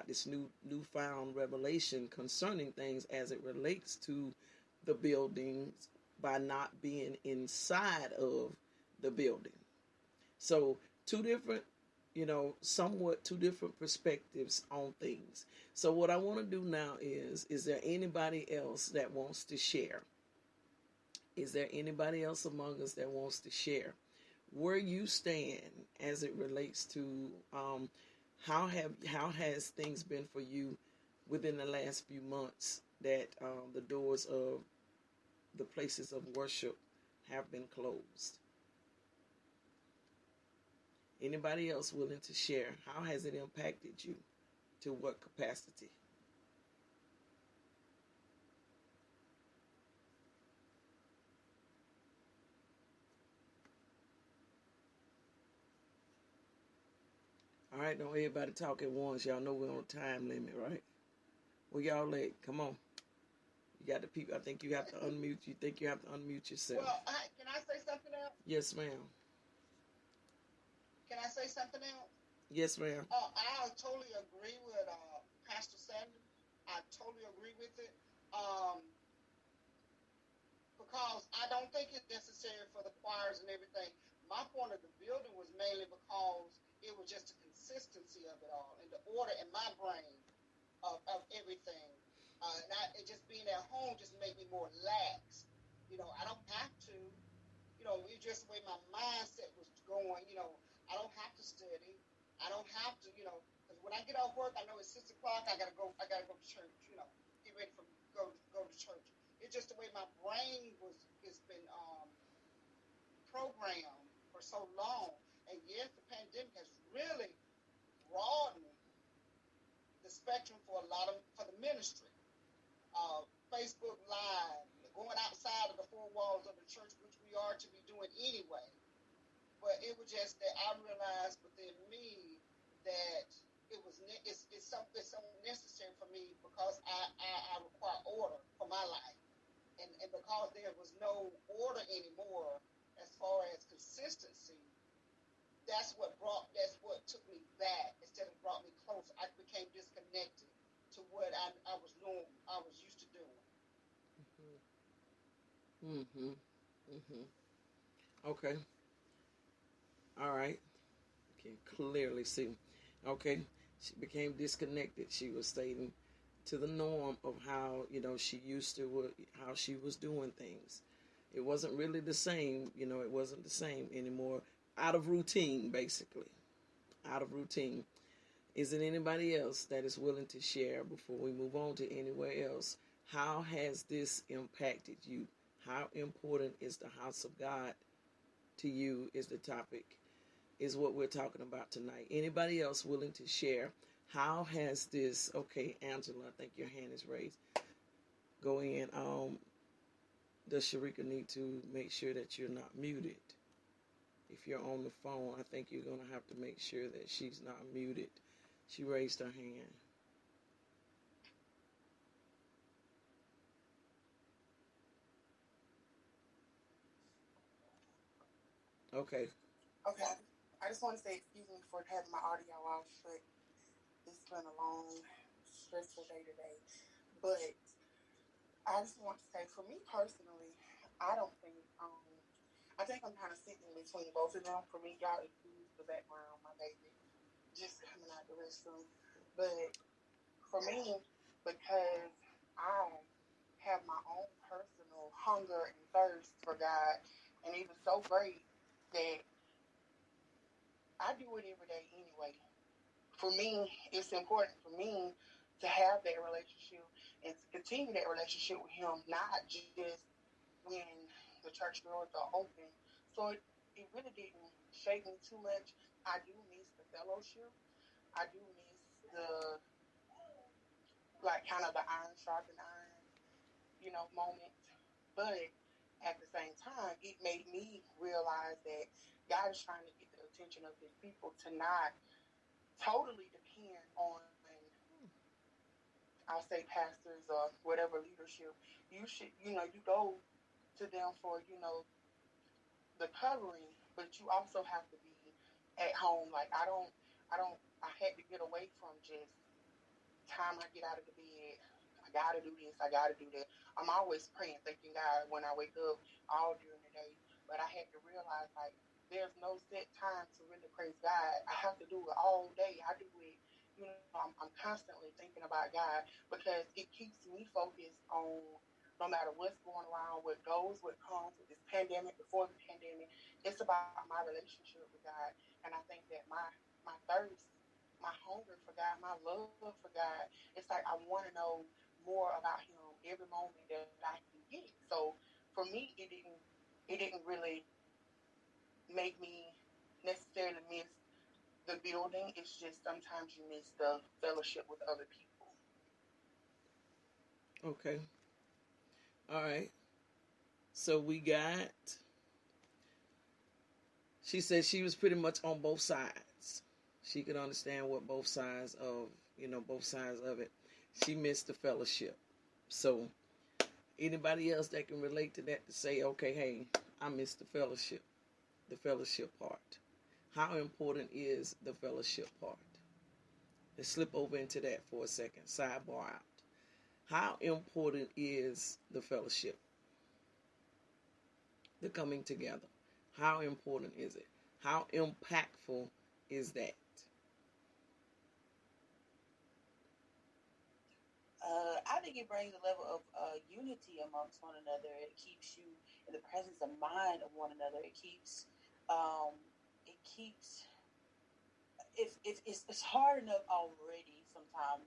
got this newfound revelation concerning things as it relates to the buildings by not being inside of the building. So two different, somewhat two different perspectives on things. So what I want to do now is there anybody else that wants to share? Is there anybody else among us that wants to share where you stand as it relates to how has things been for you within the last few months that the doors of the places of worship have been closed? Anybody else willing to share? How has it impacted you? To what capacity? All right, don't everybody talk at once. Y'all know we're on a time limit, right? Where y'all at? Come on. You got the people. I think you have to unmute. You think you have to unmute yourself. Well, can I say something else? Yes, ma'am. Can I say something else? Yes, ma'am. I totally agree with Pastor Sanders. I totally agree with it. Because I don't think it's necessary for the choirs and everything. My point of the building was mainly because it was just the consistency of it all and the order in my brain of everything. And just being at home just made me more lax. I don't have to, it's just the way my mindset was going, I don't have to study. I don't have to, because when I get off work, I know it's 6 o'clock, I gotta go to church, get ready for go to church. It's just the way my brain has been programmed for so long. And yes, the pandemic has really broadened the spectrum for the ministry. Facebook Live, going outside of the four walls of the church, which we are to be doing anyway. But it was just that I realized within me that it's something necessary for me because I require order for my life. And because there was no order anymore as far as consistency, that's what took me back instead of brought me closer. I became disconnected to what I was doing, I was used to doing. Mm-hmm. Mm-hmm. Okay. All right. Can clearly see. Okay. She became disconnected. She was stating to the norm of how she used to how she was doing things. It wasn't really the same. It wasn't the same anymore. Out of routine, basically. Out of routine. Is it anybody else that is willing to share before we move on to anywhere else? How has this impacted you? How important is the house of God to you is the topic, is what we're talking about tonight. Anybody else willing to share? How has this, okay, Angela, I think your hand is raised. Go in. Does Sharika need to make sure that you're not muted? If you're on the phone, I think you're going to have to make sure that she's not muted. She raised her hand. Okay. Okay. I just want to say excuse me for having my audio off, but it's been a long, stressful day today. But I just want to say, for me personally, I don't think, I think I'm kind of sitting between both of them. For me, y'all excuse the background, my baby just coming out the restroom. But for me, because I have my own personal hunger and thirst for God, and it was so great that I do it every day anyway. For me, it's important for me to have that relationship and to continue that relationship with Him, not just when the church doors are open. So it really didn't shake me too much. I do miss the fellowship. I do miss the, like, kind of the iron sharpen iron, moment. But at the same time, it made me realize that God is trying to get the attention of His people to not totally depend on, I'll say, pastors or whatever leadership. You should, you go to them for, the covering, but you also have to be at home. Like, I had to get away from just time I get out of the bed, I gotta do this, I gotta do that. I'm always praying, thanking God when I wake up all during the day. But I had to realize like there's no set time to really praise God. I have to do it all day. I do it, I'm constantly thinking about God because it keeps me focused on no matter what's going around, what goes, what comes with this pandemic, before the pandemic. It's about my relationship with God. And I think that my thirst, my hunger for God, my love for God, it's like I want to know more about Him every moment that I can get. So for me, it didn't really make me necessarily miss the building. It's just sometimes you miss the fellowship with other people. Okay. All right. So we got. She said she was pretty much on both sides. She could understand what both sides of both sides of it. She missed the fellowship. So anybody else that can relate to that to say, okay, hey, I missed the fellowship part. How important is the fellowship part? Let's slip over into that for a second. Sidebar out. How important is the fellowship? The coming together. How important is it? How impactful is that? I think it brings a level of unity amongst one another. It keeps you in the presence of mind of one another. Um, it keeps it's hard enough already sometimes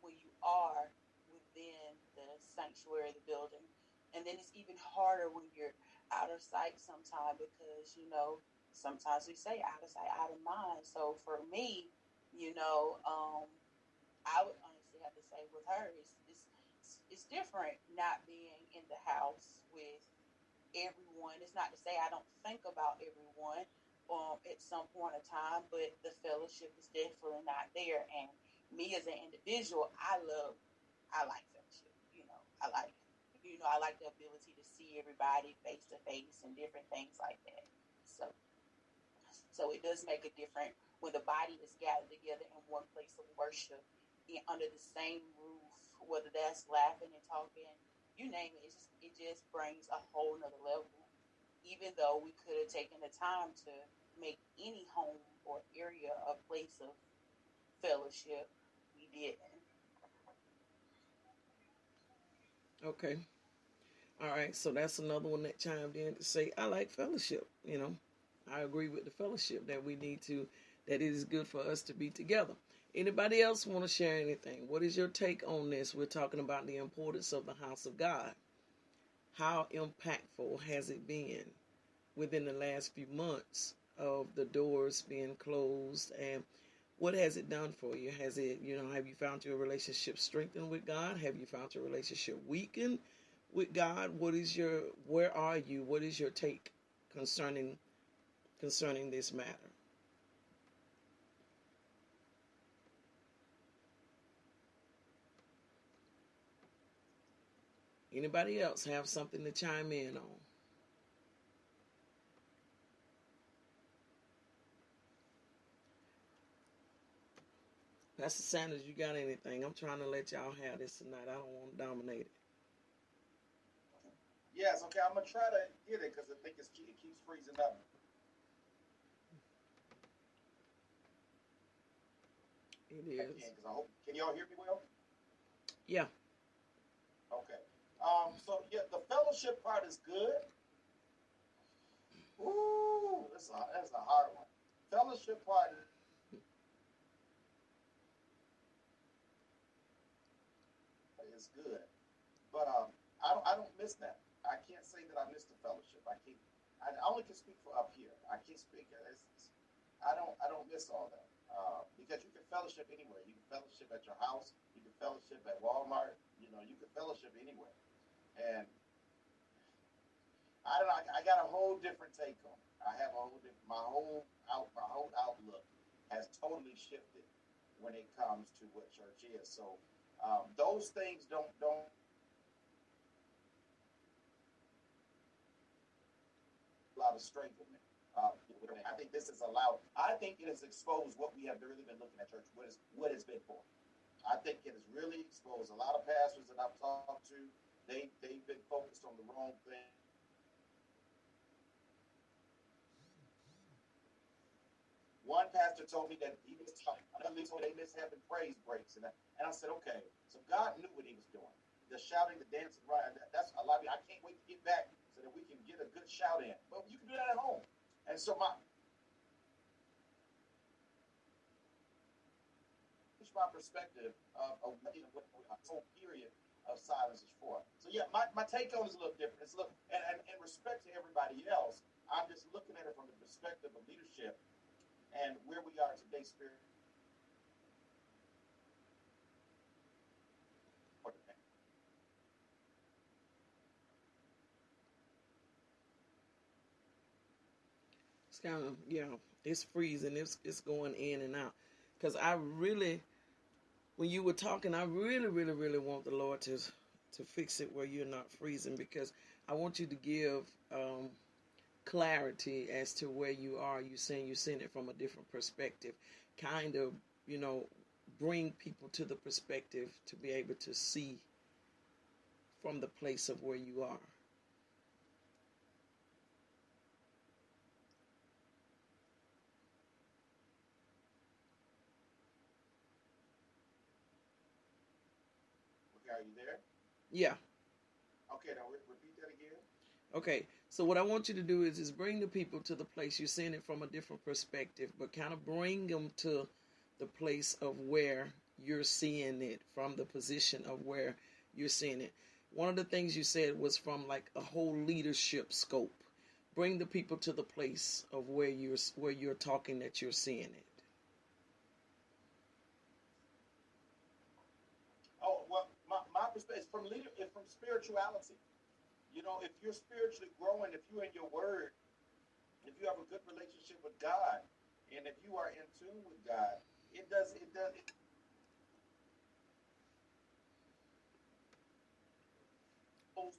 when you are within the sanctuary of the building, and then it's even harder when you're out of sight sometimes because sometimes we say out of sight, out of mind. So for me, I would honestly have to say with her, it's different not being in the house with everyone. It's not to say I don't think about everyone at some point in time, but the fellowship is definitely not there. And me as an individual, I like fellowship. I like the ability to see everybody face to face and different things like that. So, so it does make a difference when the body is gathered together in one place of worship, under the same roof, whether that's laughing and talking, you name it. It just brings a whole nother level. Even though we could have taken the time to make any home or area a place of fellowship, we didn't. Okay. All right. So that's another one that chimed in to say, I like fellowship. I agree with the fellowship that we need to, that it is good for us to be together. Anybody else want to share anything? What is your take on this? We're talking about the importance of the house of God. How impactful has it been within the last few months of the doors being closed, and what has it done for you? Has it, have you found your relationship strengthened with God? Have you found your relationship weakened with God? Where are you? What is your take concerning this matter? Anybody else have something to chime in on? Pastor Sanders, you got anything? I'm trying to let y'all have this tonight. I don't want to dominate Yes, okay, I'm gonna try to get it because I think it keeps freezing up. it. It I is. can because I hope can y'all hear me well? Yeah. Okay. So yeah, the fellowship part is good. Ooh, that's a hard one. Fellowship part is good, but I don't miss that. I can't say that I miss the fellowship. I can't. I only can speak for up here. I can't speak. I don't miss all that because you can fellowship anywhere. You can fellowship at your house. You can fellowship at Walmart. You can fellowship anywhere. And I don't know. I got a whole different take on it. I have a whole different. My whole outlook has totally shifted when it comes to what church is. So those things don't a lot of strength in it. I think this has allowed. I think it has exposed what we have really been looking at church. What it's been for. I think it has really exposed a lot of pastors that I've talked to. They've been focused on the wrong thing. One pastor told me that he was another told me they miss having praise breaks, and I said, okay, so God knew what He was doing. The shouting, the dancing, right? That's a lot of me. I can't wait to get back so that we can get a good shout in. But you can do that at home. And so my perspective of what the whole period of silence is for. So yeah, my take on it is a little different. It's a little, and in respect to everybody else, I'm just looking at it from the perspective of leadership and where we are today spiritually. It's kind of, it's freezing. It's going in and out. Because I really, when you were talking, I really, really, really want the Lord to fix it where you're not freezing, because I want you to give clarity as to where you are. You're saying it from a different perspective. Kind of, bring people to the perspective to be able to see from the place of where you are. Okay, are you there? Yeah. Okay, now repeat that again. Okay. So what I want you to do is bring the people to the place. You're seeing it from a different perspective, but kind of bring them to the place of where you're seeing it, from the position of where you're seeing it. One of the things you said was from like a whole leadership scope. Bring the people to the place of where you're talking that you're seeing it. Oh well, my perspective is from it's from spirituality. If you're spiritually growing, if you're in your word, if you have a good relationship with God, and if you are in tune with God, it goes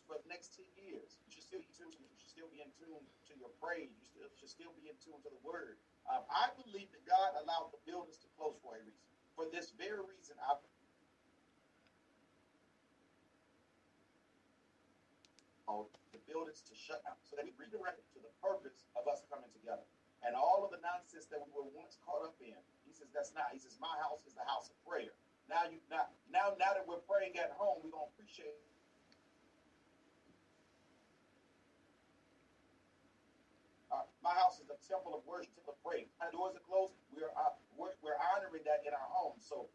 for the next 10 years. You should still be tuned. You should still be in tune to your praise. You should still be in tune to the word. I believe that God allowed the buildings to close for a reason. For this very reason, the buildings to shut down, so that we redirect to the purpose of us coming together. And all of the nonsense that we were once caught up in, he says that's not. He says my house is the house of prayer. Now that we're praying at home, we're gonna appreciate. My house is a temple of worship, temple of praise. Our doors are closed. We're honoring that in our homes. So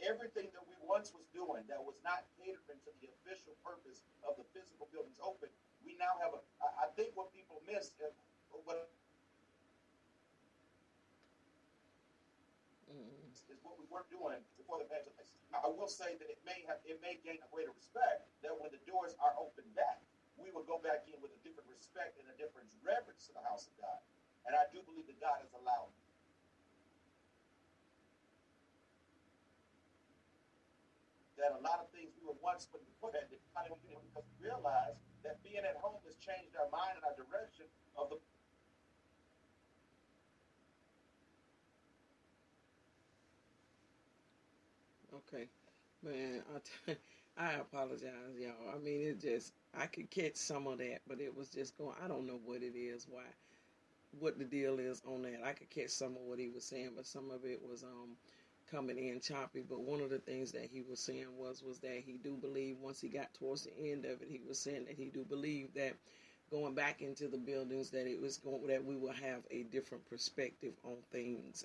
everything that we once was doing that was not catering to the official purpose of the physical buildings open, we now have I think what people miss is what we weren't doing before the pandemic. I will say that it may gain a greater respect that when the doors are opened back, we will go back in with a different respect and a different reverence to the house of God. And I do believe that God has allowed that a lot of things we were once put before that because we realized that being at home has changed our mind and our direction of the. Okay, man. I apologize, y'all. I mean, I could catch some of that, but it was just going. I don't know what it is, what the deal is on that. I could catch some of what he was saying, but some of it was coming in choppy. But one of the things that he was saying was that he do believe, once he got towards the end of it, he was saying that he do believe that going back into the buildings, that we will have a different perspective on things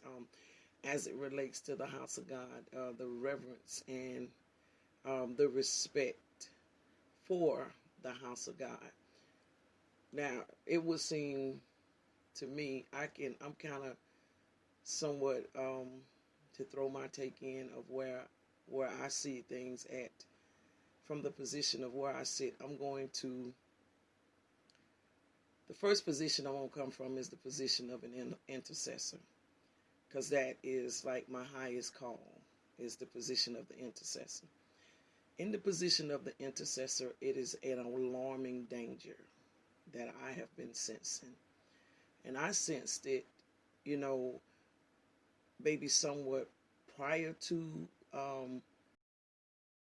as it relates to the house of God, the reverence and the respect for the house of God. Now, it would seem to me, I'm kind of somewhat to throw my take in of where I see things at, from the position of where I sit. The first position I won't come from is the position of an intercessor, because that is like my highest call, is the position of the intercessor. In the position of the intercessor, it is an alarming danger that I have been sensing. And I sensed it, maybe somewhat prior to